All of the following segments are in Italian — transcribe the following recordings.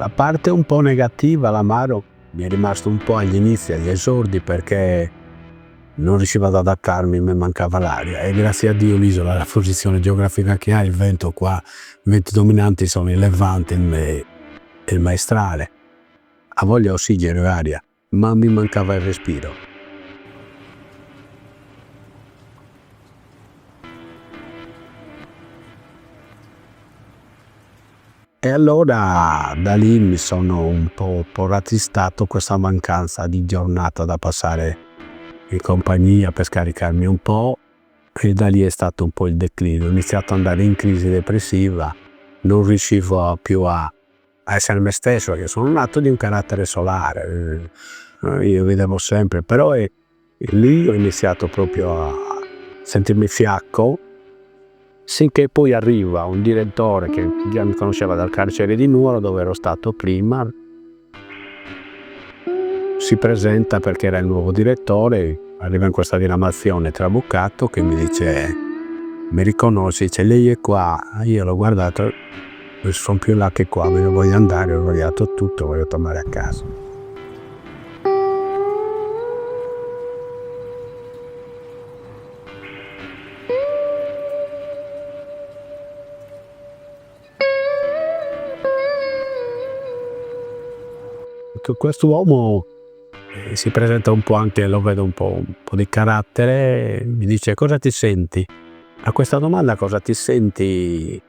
La parte un po' negativa, l'amaro, mi è rimasto un po' agli inizi, agli esordi, perché non riuscivo ad adattarmi, mi mancava l'aria. E grazie a Dio l'isola, la posizione geografica che ha, il vento qua, i venti dominanti sono il levante e il maestrale. Ha voglia ossigeno e aria, ma mi mancava il respiro. E allora da lì mi sono un po' rattristato questa mancanza di giornata da passare in compagnia per scaricarmi un po', e da lì è stato un po' il declino. Ho iniziato ad andare in crisi depressiva, non riuscivo più a essere me stesso, perché sono nato di un carattere solare, io vedevo sempre, però lì ho iniziato proprio a sentirmi fiacco. Sinché poi arriva un direttore che già mi conosceva dal carcere di Nuoro, dove ero stato prima, si presenta perché era il nuovo direttore, arriva in questa diramazione trabuccato che mi dice: mi riconosci? Dice: lei è qua. Io l'ho guardato, sono più là che qua, me ne voglio andare, ho sbagliato tutto, voglio tornare a casa. Quest'uomo si presenta un po', anche lo vedo un po' di carattere, mi dice: cosa ti senti? A questa domanda, cosa ti senti,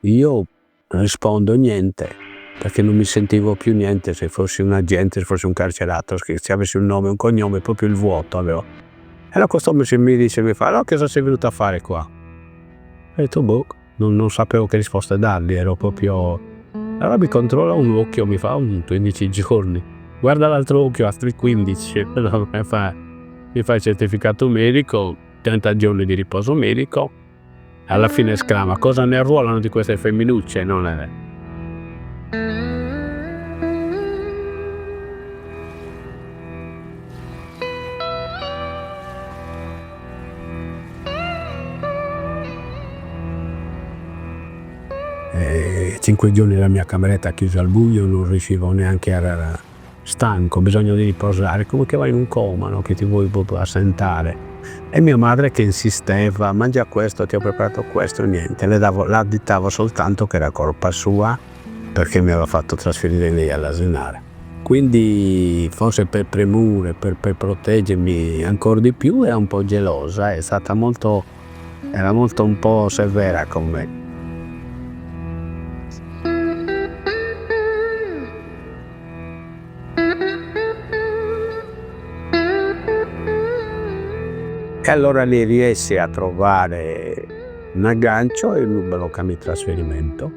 io rispondo: niente, perché non mi sentivo più niente. Se fossi un agente, se fossi un carcerato, se avessi un nome, un cognome, proprio il vuoto avevo. E allora quest'uomo mi dice, mi fa: allora cosa sei venuto a fare qua? Ho detto: boh, non sapevo che risposta dargli, ero proprio. Allora mi controlla un occhio, mi fa: 15 giorni. Guarda l'altro occhio, altri 15. Allora mi fa il certificato medico, 30 giorni di riposo medico. Alla fine esclama: cosa ne arruolano di queste femminucce? Non è. E 5 giorni nella mia cameretta chiusa al buio, non riuscivo neanche a. Stanco, bisogno di riposare, come che vai in un coma, no? Che ti vuoi proprio assentare. E mia madre che insisteva: mangia questo, ti ho preparato questo, e niente, l'additavo soltanto che era colpa sua, perché mi aveva fatto trasferire lei all'Asinara. Quindi forse per premure, per proteggermi ancora di più, è un po' gelosa, è stata era molto un po' severa con me. E allora lì riessi a trovare un aggancio e blocca il trasferimento.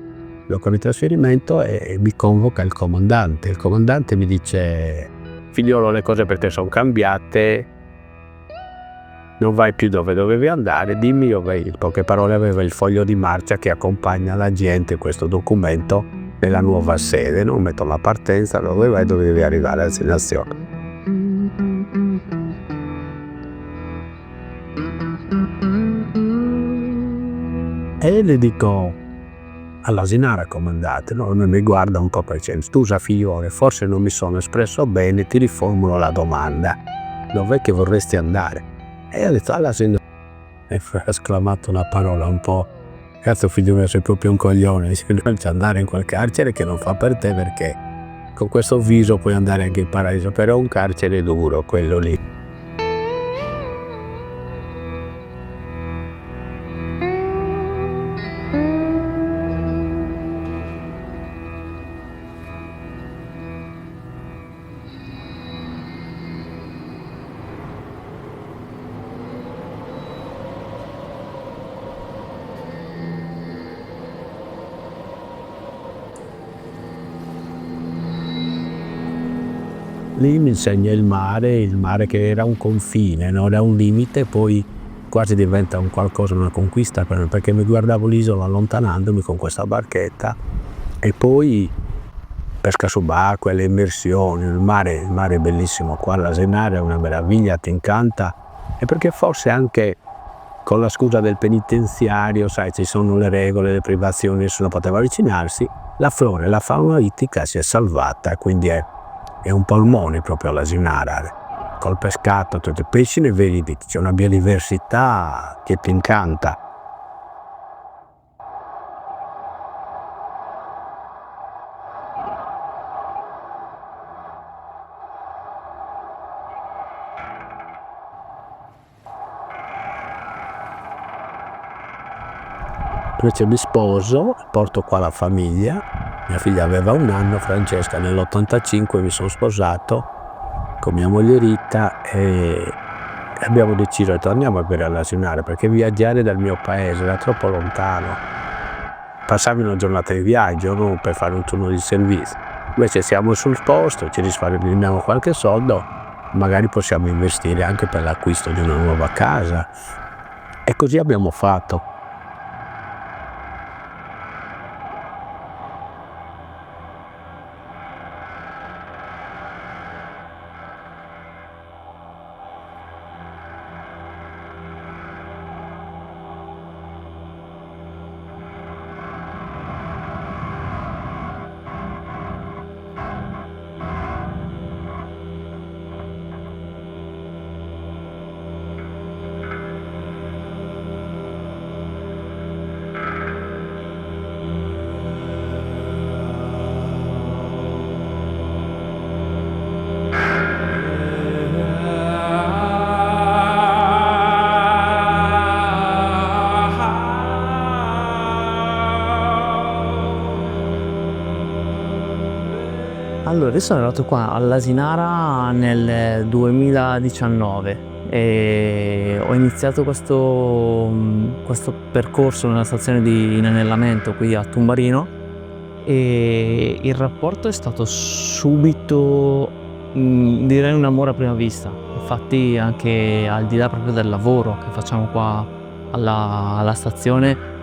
E mi convoca il comandante. Il comandante mi dice: figliolo, le cose per te sono cambiate, non vai più dove dovevi andare, dimmi dove. In poche parole, aveva il foglio di marcia che accompagna la gente, questo documento, nella nuova sede, non metto la partenza, dove vai, dove devi arrivare, all'assegnazione. E le dico all'Asinara, comandante, no? Mi guarda un po' perché: scusa figlione, forse non mi sono espresso bene, ti riformulo la domanda, dov'è che vorresti andare? E io ho detto: all'Asinara. E ha esclamato una parola un po': cazzo figlio mio, sei proprio un coglione, non c'è andare in quel carcere che non fa per te, perché con questo viso puoi andare anche in paradiso, però è un carcere duro quello lì. Lì mi insegna il mare che era un confine, no? Era un limite, poi quasi diventa un qualcosa, una conquista per me, perché mi guardavo l'isola allontanandomi con questa barchetta, e poi pesca subacquea, le immersioni, il mare è bellissimo qua, l'Asinara è una meraviglia, ti incanta, e perché forse anche con la scusa del penitenziario, sai, ci sono le regole, le privazioni, nessuno poteva avvicinarsi, la flora e la fauna ittica si è salvata, quindi è un polmone proprio l'Asinara. Col pescato, tutti i pesci ne vedi, c'è una biodiversità che ti incanta. Invece mi sposo, porto qua la famiglia, mia figlia aveva 1 anno, Francesca, nell'85 mi sono sposato con mia moglie Rita e abbiamo deciso torniamo a vivere all'Asinara perché viaggiare dal mio paese era troppo lontano. Passavi una giornata di viaggio, no? Per fare un turno di servizio. Invece siamo sul posto, ci risparmiamo qualche soldo, magari possiamo investire anche per l'acquisto di una nuova casa. E così abbiamo fatto. Allora, io sono arrivato qua all'Asinara nel 2019 e ho iniziato questo percorso nella stazione di inanellamento qui a Tumbarino e il rapporto è stato subito, direi un amore a prima vista. Infatti anche al di là proprio del lavoro che facciamo qua alla stazione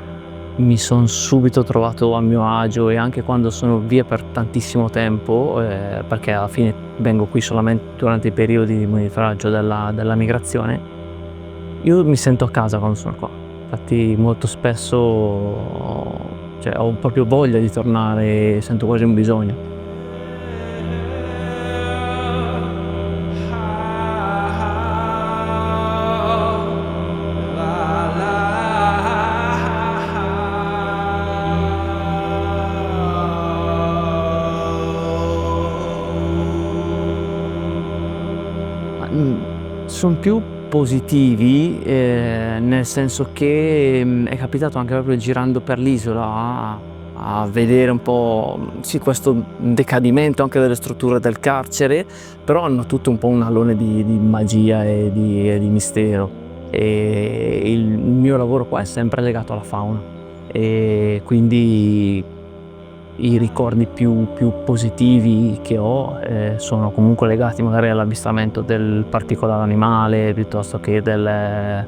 mi son subito trovato a mio agio e anche quando sono via per tantissimo tempo, perché alla fine vengo qui solamente durante i periodi di monitoraggio della migrazione, io mi sento a casa quando sono qua. Infatti molto spesso, cioè ho proprio voglia di tornare, sento quasi un bisogno. Son più positivi, nel senso che, è capitato anche proprio girando per l'isola a vedere un po', sì, questo decadimento anche delle strutture del carcere, però hanno tutte un po' un alone di magia e di mistero. Il mio lavoro qua è sempre legato alla fauna e quindi i ricordi più positivi che ho, sono comunque legati magari all'avvistamento del particolare animale, piuttosto che del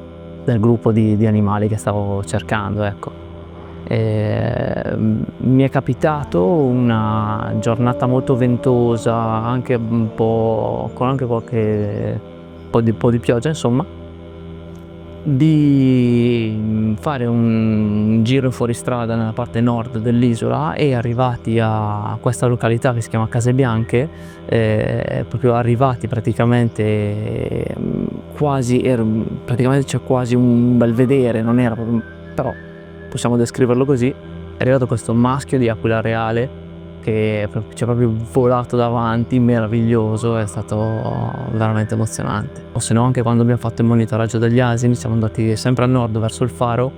gruppo di animali che stavo cercando, ecco. Mi è capitato una giornata molto ventosa, anche un po' con anche qualche po' di pioggia insomma, di fare un giro in fuoristrada nella parte nord dell'isola e arrivati a questa località che si chiama Case Bianche, proprio arrivati praticamente, praticamente c'è quasi un belvedere, non era proprio, però possiamo descriverlo così. È arrivato questo maschio di aquila reale che ci ha proprio volato davanti, meraviglioso, è stato veramente emozionante. O se no anche quando abbiamo fatto il monitoraggio degli asini, siamo andati sempre a nord verso il faro,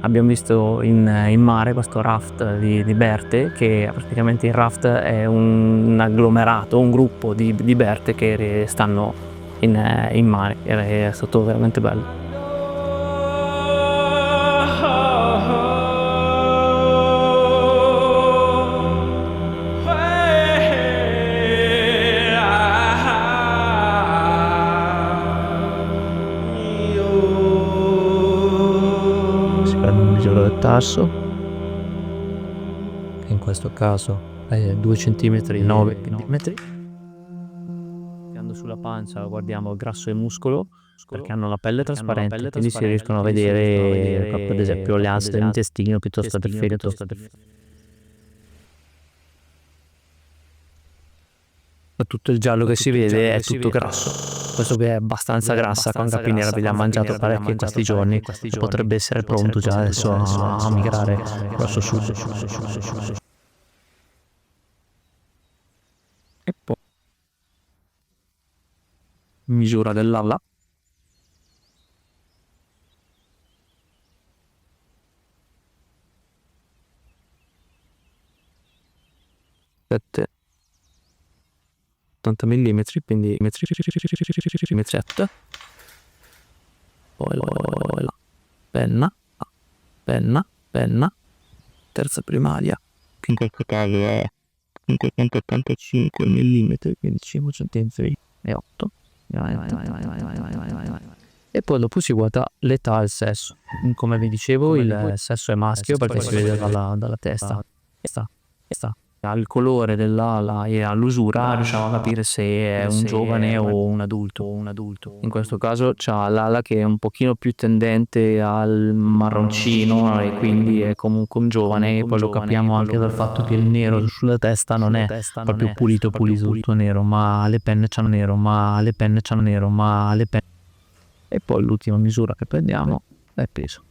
abbiamo visto in mare questo raft di berte, che praticamente il raft è un agglomerato, un gruppo di berte che stanno in mare, è stato veramente bello. Tasso, che in questo caso è 2 centimetri, 9 millimetri. Tirando sulla pancia guardiamo il grasso e il muscolo, perché hanno la pelle trasparente, quindi si riescono a vedere proprio ad esempio le anse dell'intestino piuttosto che il fegato. Tutto il giallo che si vede è tutto grasso. Questo qui è abbastanza grassa, con capinera vi ha mangiato parecchio in questi giorni, potrebbe essere pronto già adesso a migrare verso sud. E poi misura dell'ala. Sette 80 mm, quindi mezzetta. Poi la penna, terza primaria, che in questo caso è 585 mm, quindi 508. E poi dopo si guarda l'età e il sesso. Come vi dicevo, il sesso è maschio perché si vede dalla testa. Al colore dell'ala e all'usura riusciamo a capire se è un giovane o un adulto. In questo caso c'ha l'ala che è un pochino più tendente al marroncino e quindi è comunque un giovane, e poi lo capiamo anche dal fatto che il nero sulla testa non è proprio pulito tutto nero, ma le penne c'hanno nero, E poi l'ultima misura che prendiamo è peso.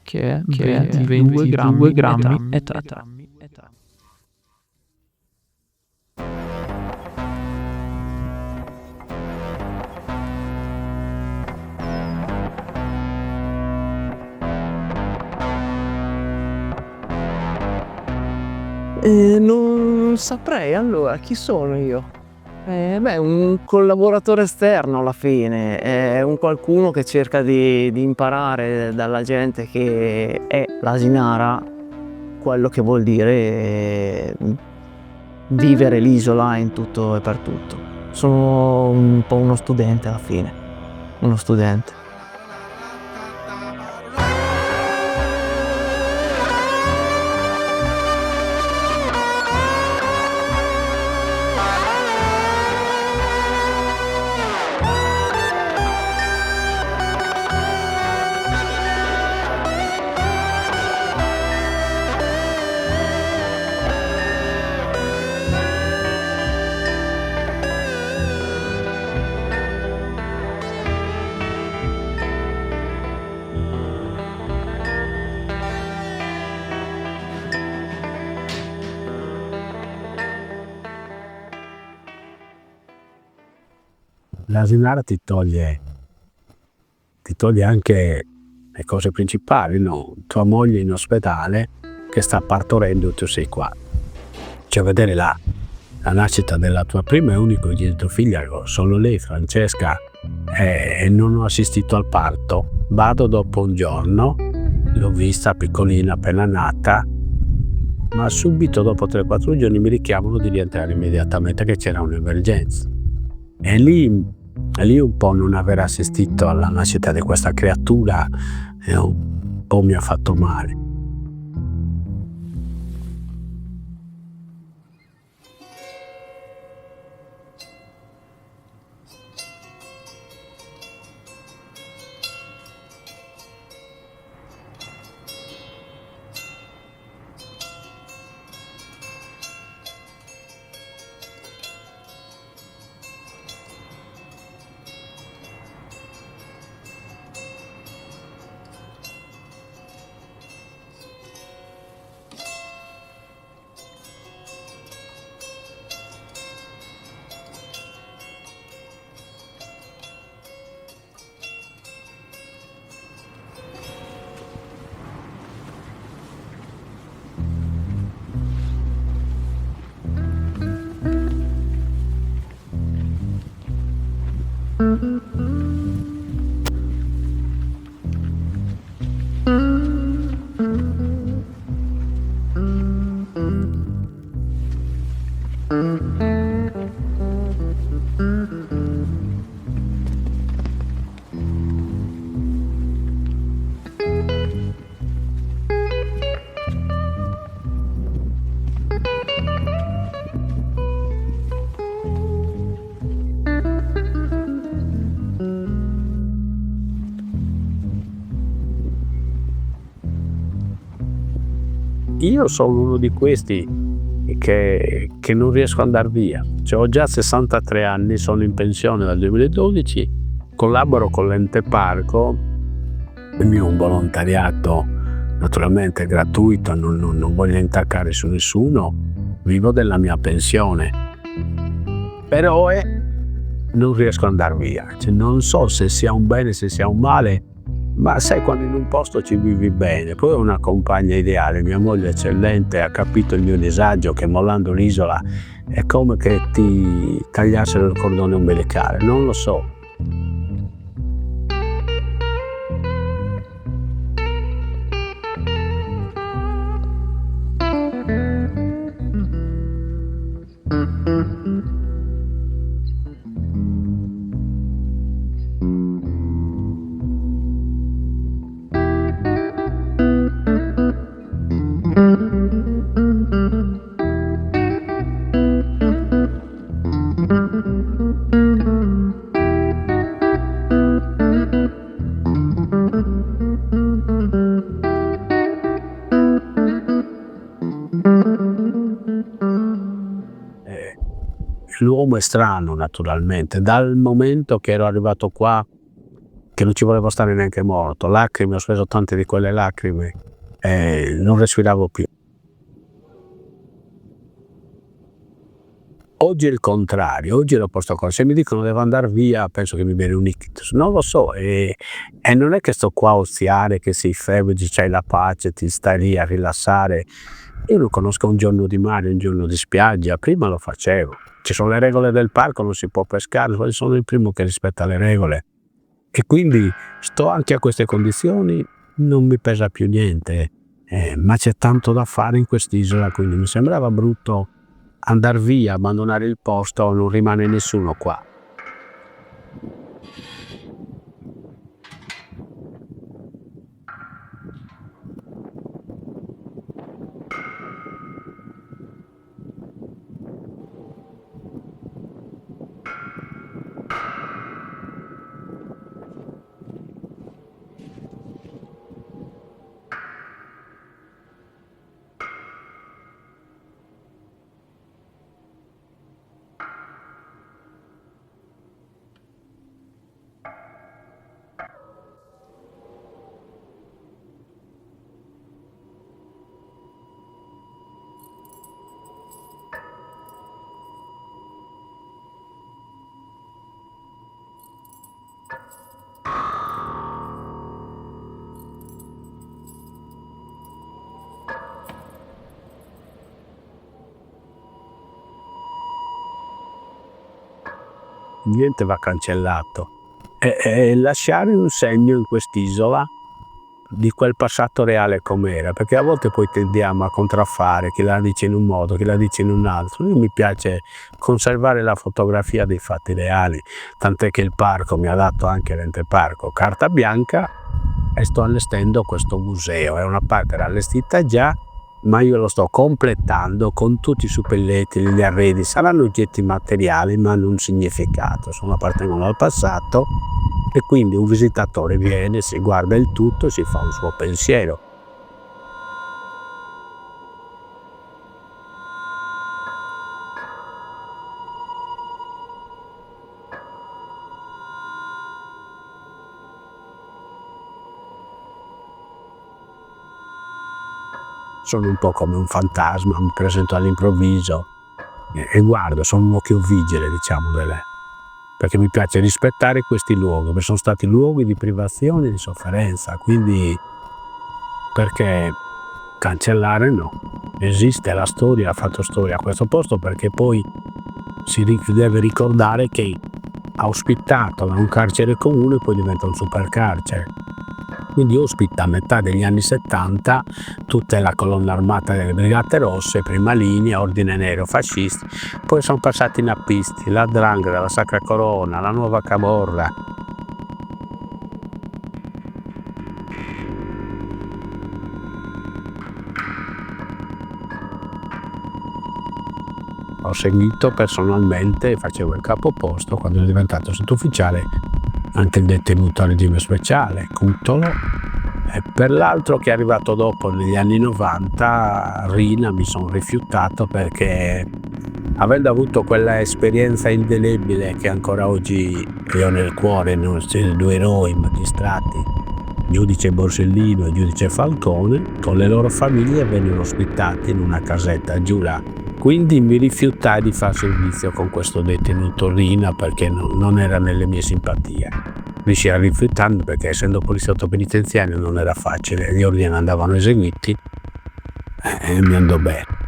Che è 22 grammi e 3. Non saprei, allora, chi sono io? Un collaboratore esterno alla fine, è un qualcuno che cerca di imparare dalla gente che è l'asinara quello che vuol dire vivere l'isola in tutto e per tutto. Sono un po' uno studente alla fine, uno studente. L'asinara ti toglie anche le cose principali, no? Tua moglie in ospedale che sta partorendo e tu sei qua. Cioè vedere la nascita della tua prima e unico figlia, solo lei, Francesca, e non ho assistito al parto. Vado dopo un giorno, l'ho vista piccolina appena nata, ma subito dopo 3-4 giorni mi richiamano di rientrare immediatamente che c'era un'emergenza. E lì un po' non aver assistito alla nascita di questa creatura un po' mi ha fatto male. io sono uno di questi che non riesco ad andar via. Cioè, ho già 63 anni, sono in pensione dal 2012, collaboro con l'ente parco, il mio è un volontariato naturalmente gratuito, non voglio intaccare su nessuno, vivo della mia pensione, però non riesco ad andar via. Cioè, non so se sia un bene, se sia un male, ma sai, quando in un posto ci vivi bene, poi ho una compagna ideale, mia moglie eccellente, ha capito il mio disagio, che mollando l'isola è come che ti tagliassero il cordone ombelicale, non lo so. L'uomo è strano naturalmente, dal momento che ero arrivato qua, che non ci volevo stare neanche morto, lacrime, ho speso tante di quelle lacrime, non respiravo più. Oggi è il contrario, oggi è l'opposto cosa. Se mi dicono devo andar via, penso che mi viene un ictus, non lo so, e non è che sto qua a oziare, che sei fermo, c'hai la pace, ti stai lì a rilassare. Io non conosco un giorno di mare, un giorno di spiaggia, prima lo facevo. Ci sono le regole del parco, non si può pescare, poi sono il primo che rispetta le regole. E quindi sto anche a queste condizioni, non mi pesa più niente, ma c'è tanto da fare in quest'isola, quindi mi sembrava brutto andar via, abbandonare il posto, non rimane nessuno qua. Niente va cancellato, e lasciare un segno in quest'isola di quel passato reale com'era, perché a volte poi tendiamo a contraffare, chi la dice in un modo, chi la dice in un altro. Io mi piace conservare la fotografia dei fatti reali, tant'è che il parco mi ha dato, anche l'ente parco, carta bianca, e sto allestendo questo museo. È una parte allestita già, ma io lo sto completando con tutti i suppelletti, gli arredi. Saranno oggetti materiali, ma hanno un significato, appartengono al passato, e quindi un visitatore viene, si guarda il tutto e si fa un suo pensiero. Sono un po' come un fantasma, mi presento all'improvviso e guardo, sono un occhio vigile, diciamo, perché mi piace rispettare questi luoghi, perché sono stati luoghi di privazione e di sofferenza, quindi perché cancellare? No. Esiste, la storia, ha fatto storia a questo posto, perché poi si deve ricordare che ha ospitato da un carcere comune, poi diventa un supercarcere. Quindi ospita a metà degli anni 70 tutta la colonna armata delle Brigate Rosse, prima linea, ordine nero, fascisti, poi sono passati i nappisti, la 'ndrangheta, la Sacra Corona, la nuova camorra. Ho seguito personalmente, facevo il capoposto quando ero diventato sottufficiale, anche il detenuto a regime speciale, Cutolo, E per l'altro, che è arrivato dopo negli anni 90, Rina, mi sono rifiutato perché, avendo avuto quella esperienza indelebile che ancora oggi io ho nel cuore, questi due eroi magistrati, giudice Borsellino e giudice Falcone, con le loro famiglie vennero ospitati in una casetta giù là. Quindi mi rifiutai di far servizio con questo detenuto Rina perché non era nelle mie simpatie. Riuscii a rifiutare perché, essendo poliziotto penitenziario, non era facile, gli ordini andavano eseguiti e mi andò bene.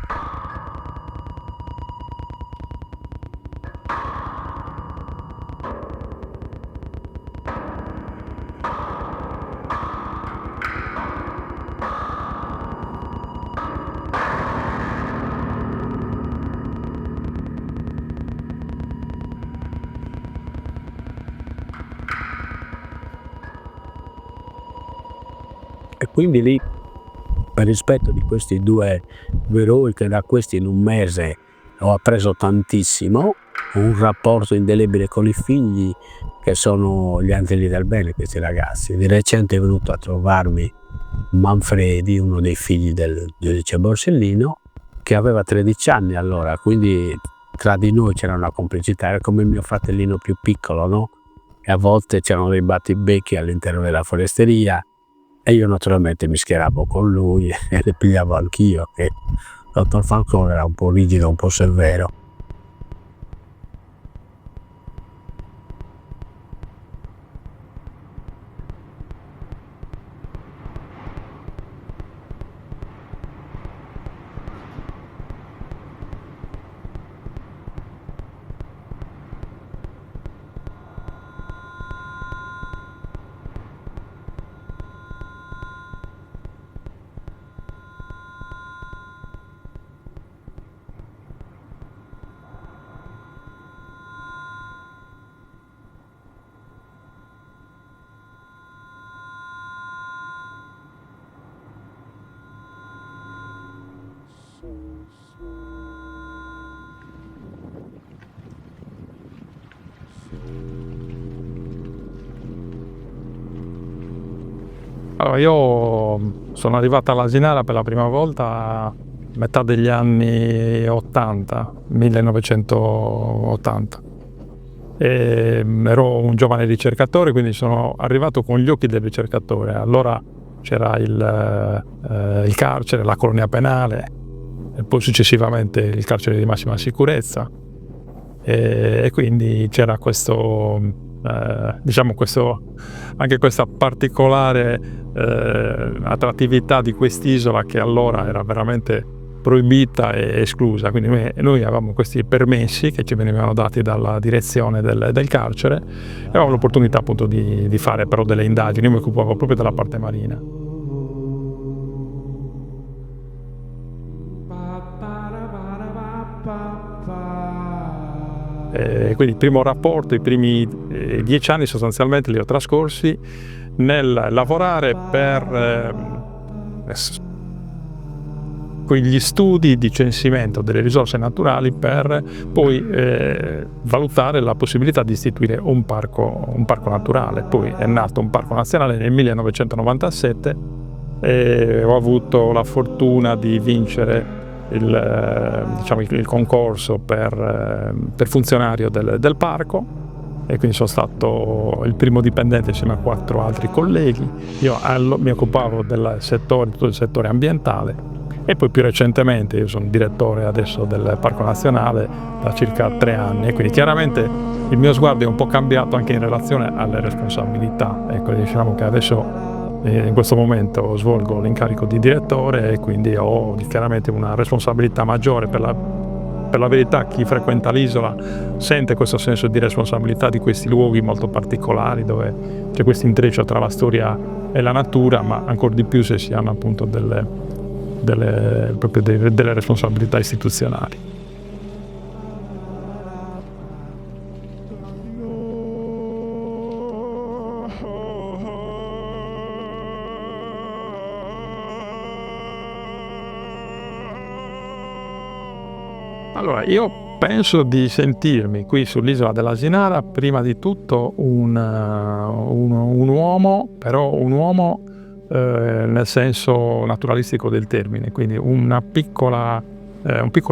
E quindi lì, per rispetto di questi due eroi, che da questi in un mese ho appreso tantissimo, un rapporto indelebile con i figli, che sono gli angeli del bene, questi ragazzi. Di recente è venuto a trovarmi Manfredi, uno dei figli del giudice Borsellino, che aveva 13 anni allora, quindi tra di noi c'era una complicità, era come il mio fratellino più piccolo, no? E a volte c'erano dei battibecchi all'interno della foresteria, e io naturalmente mi schieravo con lui e le pigliavo anch'io, che il dottor Falcone era un po' rigido, un po' severo. Allora, io sono arrivato all'Asinara per la prima volta a metà degli anni 80, 1980. Ero un giovane ricercatore, quindi sono arrivato con gli occhi del ricercatore. Allora c'era il carcere, la colonia penale, e poi successivamente il carcere di massima sicurezza. E quindi c'era questo, anche questa particolare attrattività di quest'isola, che allora era veramente proibita e esclusa. Quindi noi avevamo questi permessi che ci venivano dati dalla direzione del carcere, e avevamo l'opportunità appunto di fare però delle indagini. Io mi occupavo proprio della parte marina. Quindi il primo rapporto, i primi 10 anni sostanzialmente li ho trascorsi nel lavorare per quegli studi di censimento delle risorse naturali, per poi valutare la possibilità di istituire un parco naturale. Poi è nato un parco nazionale nel 1997 e ho avuto la fortuna di vincere il concorso per funzionario del parco, e quindi sono stato il primo dipendente insieme a 4 altri colleghi. Io mi occupavo tutto il settore ambientale, e poi più recentemente io sono direttore adesso del Parco Nazionale da circa 3 anni, e quindi chiaramente il mio sguardo è un po' cambiato anche in relazione alle responsabilità. Ecco, diciamo che adesso in questo momento svolgo l'incarico di direttore, e quindi ho chiaramente una responsabilità maggiore. Per la verità, chi frequenta l'isola sente questo senso di responsabilità di questi luoghi molto particolari, dove c'è questo intreccio tra la storia e la natura, ma ancora di più se si hanno appunto delle responsabilità istituzionali. Allora, io penso di sentirmi qui sull'isola dell'Asinara prima di tutto un uomo, però un uomo nel senso naturalistico del termine, quindi un piccolo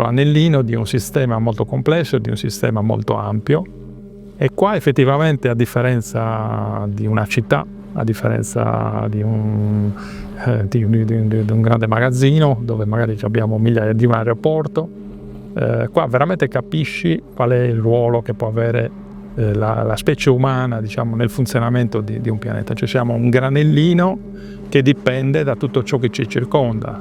anellino di un sistema molto complesso, di un sistema molto ampio. E qua effettivamente, a differenza di una città, a differenza di un grande magazzino dove magari abbiamo migliaia di un aeroporto, qua veramente capisci qual è il ruolo che può avere la specie umana, diciamo, nel funzionamento di un pianeta. Cioè siamo un granellino che dipende da tutto ciò che ci circonda,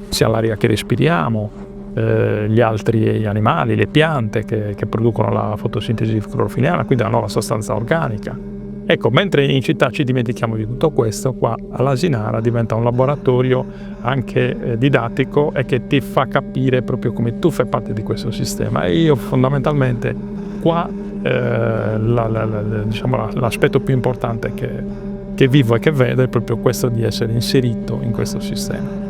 sia l'aria che respiriamo, gli altri animali, le piante che producono la fotosintesi clorofilliana, quindi la nuova sostanza organica. Ecco, mentre in città ci dimentichiamo di tutto questo, qua all'Asinara diventa un laboratorio anche didattico e che ti fa capire proprio come tu fai parte di questo sistema. E io fondamentalmente qua diciamo, l'aspetto più importante che vivo e che vedo è proprio questo di essere inserito in questo sistema.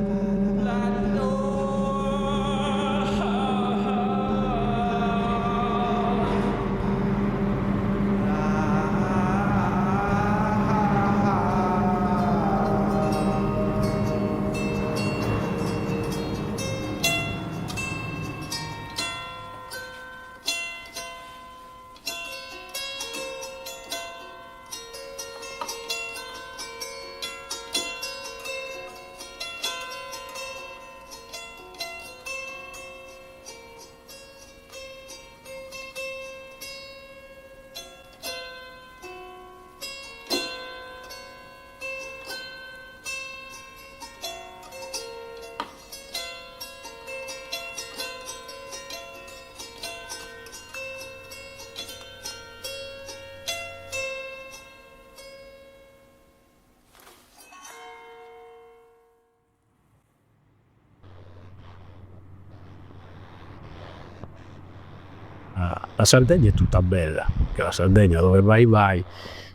La Sardegna è tutta bella, che la Sardegna dove vai.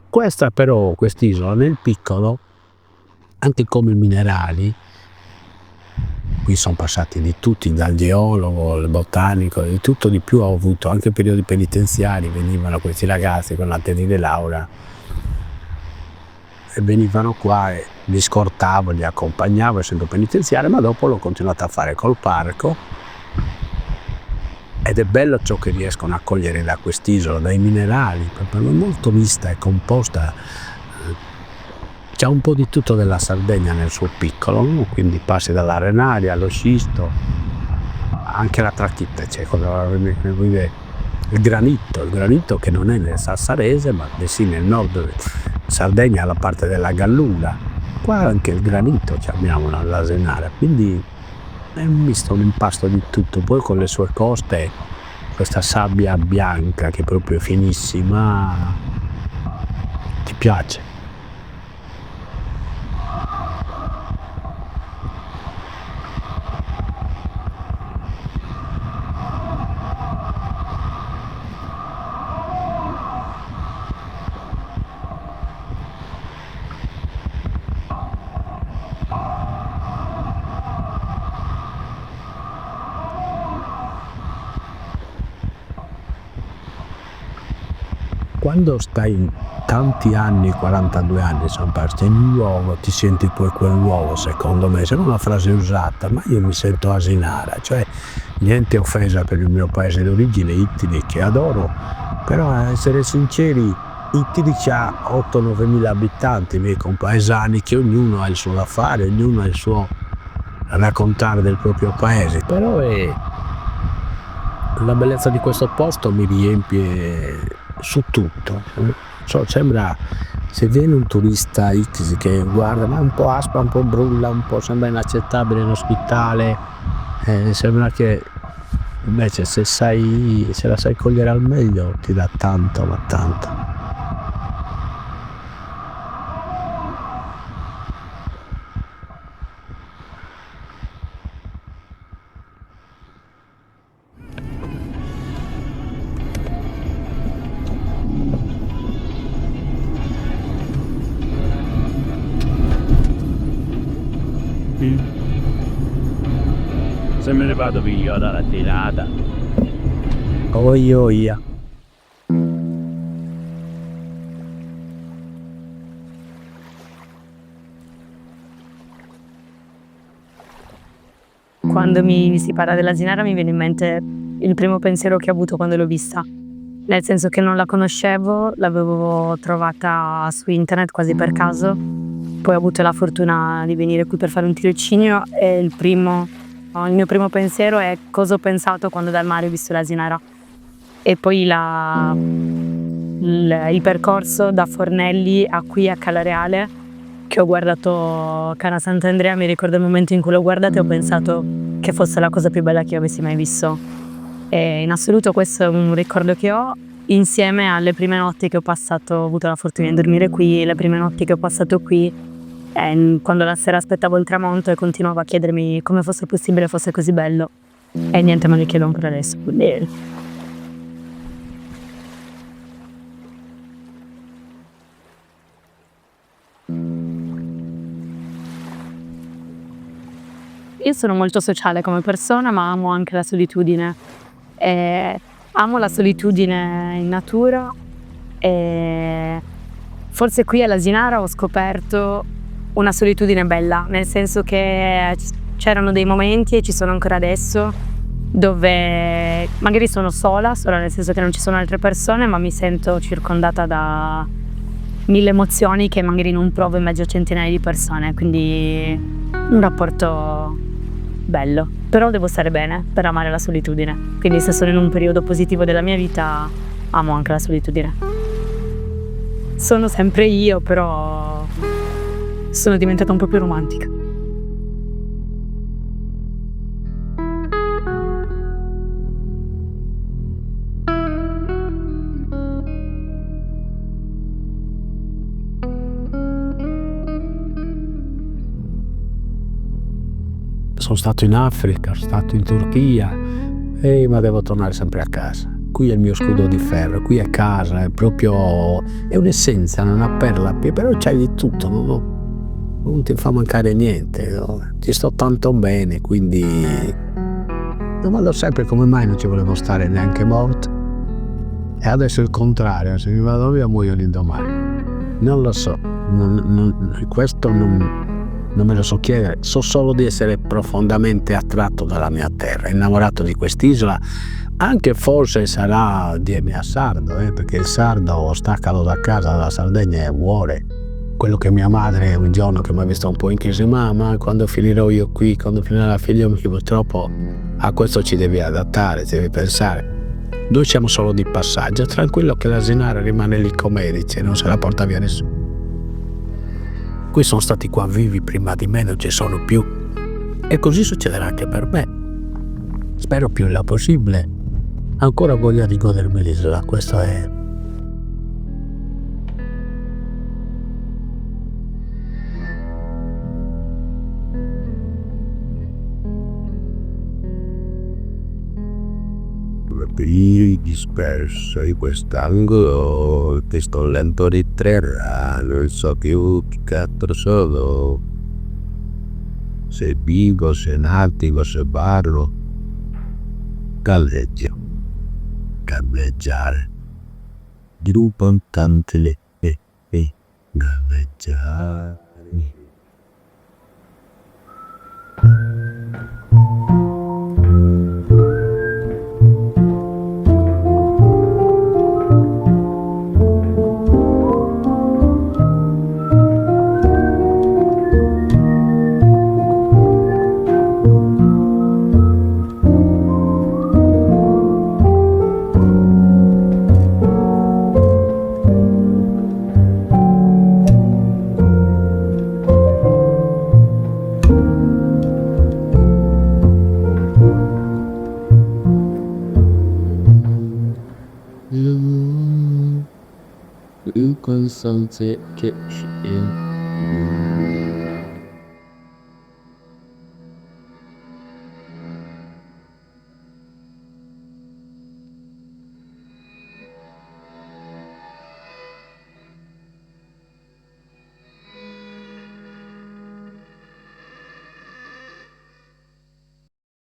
Questa però, quest'isola nel piccolo, anche come minerali, qui sono passati di tutti, dal geologo, il botanico, di tutto di più. Ho avuto anche periodi penitenziari, venivano questi ragazzi con la tesi di laurea e venivano qua e li scortavo, li accompagnavo essendo penitenziario, ma dopo l'ho continuato a fare col parco. Ed è bello ciò che riescono a cogliere da quest'isola, dai minerali, proprio molto vista e composta. C'è un po' di tutto della Sardegna nel suo piccolo, no? Quindi passi dall'arenaria allo scisto, anche la tracchita, c'è il granito che non è nel Sassarese, ma sì nel nord Sardegna, alla parte della Gallura. Qua anche il granito abbiamo all'Asinara, quindi è un misto, un impasto di tutto. Poi con le sue coste, questa sabbia bianca che è proprio finissima, ti piace. Quando stai tanti anni, 42 anni, sono parte in un luogo, ti senti poi quel luogo, secondo me, sembra una frase usata, ma io mi sento asinara, cioè niente offesa per il mio paese d'origine, Ittili, che adoro, però a essere sinceri, Ittili ha 8-9 mila abitanti, i miei compaesani, che ognuno ha il suo da fare, ognuno ha il suo raccontare del proprio paese, però la bellezza di questo posto mi riempie su tutto. Sembra, se viene un turista X che guarda, ma è un po' aspra, un po' brulla, un po' sembra inaccettabile, inospitale, sembra che invece se la sai cogliere al meglio ti dà tanto, ma tanto. Se me ne vado via dalla tirata. Oia. quando mi si parla dell'Asinara mi viene in mente il primo pensiero che ho avuto quando l'ho vista. Nel senso che non la conoscevo, l'avevo trovata su internet quasi per caso, poi ho avuto la fortuna di venire qui per fare un tirocinio e il mio primo pensiero è cosa ho pensato quando dal mare ho visto l'Asinara. E poi il percorso da Fornelli a qui a Cala Reale, che ho guardato Cana Sant'Andrea, mi ricordo il momento in cui l'ho guardata e ho pensato che fosse la cosa più bella che io avessi mai visto. E in assoluto questo è un ricordo che ho, insieme alle prime notti che ho passato, ho avuto la fortuna di dormire qui, le prime notti che ho passato qui, quando la sera aspettavo il tramonto e continuavo a chiedermi come fosse possibile fosse così bello. E niente, me lo chiedo ancora adesso. Quindi io sono molto sociale come persona, ma amo anche la solitudine. Amo la solitudine in natura e forse qui all'Asinara ho scoperto una solitudine bella, nel senso che c'erano dei momenti e ci sono ancora adesso dove magari sono sola nel senso che non ci sono altre persone, ma mi sento circondata da 1000 emozioni che magari non provo in mezzo a centinaia di persone, quindi un rapporto bello. Però devo stare bene per amare la solitudine, quindi se sono in un periodo positivo della mia vita amo anche la solitudine. Sono sempre io, però sono diventata un po' più romantica. Sono stato in Africa, sono stato in Turchia, ma devo tornare sempre a casa. Qui è il mio scudo di ferro, qui è casa, è proprio, è un'essenza, è una perla, però c'hai di tutto, non ti fa mancare niente, no? Ti sto tanto bene, quindi domando sempre come mai non ci volevo stare neanche morto. E adesso è il contrario, se mi vado via muoio l'indomani. Non lo so, questo non me lo so chiedere, so solo di essere profondamente attratto dalla mia terra, innamorato di quest'isola, anche forse sarà DNA sardo, perché il sardo staccalo da casa, dalla Sardegna e muore. Quello che mia madre un giorno che mi ha visto un po' in crisi, mamma quando finirò io qui, quando finirà la figlia, purtroppo a questo ci devi adattare, ci devi pensare. Noi siamo solo di passaggio, tranquillo che l'Asinara rimane lì come dice, non se la porta via nessuno. Qui sono stati qua vivi prima di me, non ci sono più. E così succederà anche per me. Spero più il là possibile. Ancora voglia di godermi l'isola, questo è. Disperso in quest'angolo ti sto lento di terra, non so più che altro sono, se vivo, se nativo, se parlo, galleggio, galleggiare, gruppo tante le galleggiare. Con something